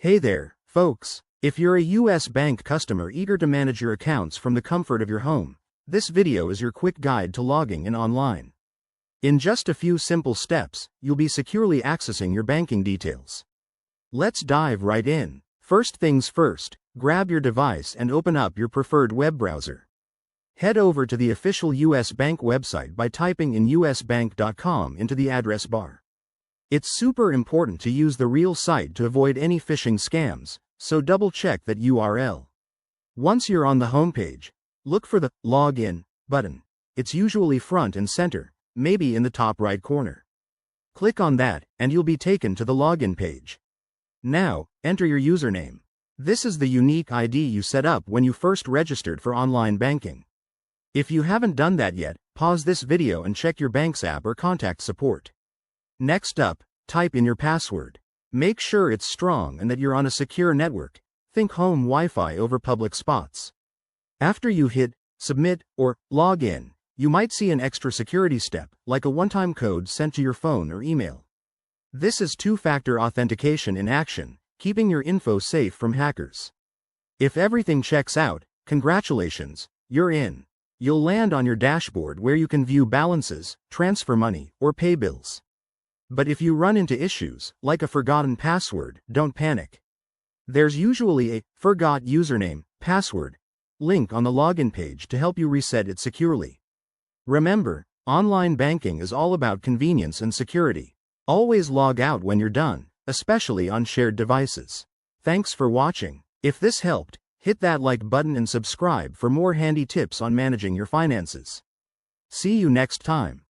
Hey there, folks. If you're a US bank customer eager to manage your accounts from the comfort of your home, this video is your quick guide to logging in online. In just a few simple steps, you'll be securely accessing your banking details. Let's dive right in. First things first, grab your device and open up your preferred web browser. Head over to the official US Bank website by typing in usbank.com into the address bar. It's super important to use the real site to avoid any phishing scams, so double-check that URL. Once you're on the homepage, look for the Login button. It's usually front and center, maybe in the top right corner. Click on that, and you'll be taken to the login page. Now, enter your username. This is the unique ID you set up when you first registered for online banking. If you haven't done that yet, pause this video and check your bank's app or contact support. Next up, type in your password. Make sure it's strong and that you're on a secure network. Think home Wi-Fi over public spots. After you hit Submit or Log in, you might see an extra security step, like a one-time code sent to your phone or email. This is two-factor authentication in action, keeping your info safe from hackers. If everything checks out, congratulations, you're in. You'll land on your dashboard where you can view balances, transfer money, or pay bills. But if you run into issues, like a forgotten password, don't panic. There's usually a Forgot Username, Password link on the login page to help you reset it securely. Remember, online banking is all about convenience and security. Always log out when you're done, especially on shared devices. Thanks for watching. If this helped, hit that like button and subscribe for more handy tips on managing your finances. See you next time.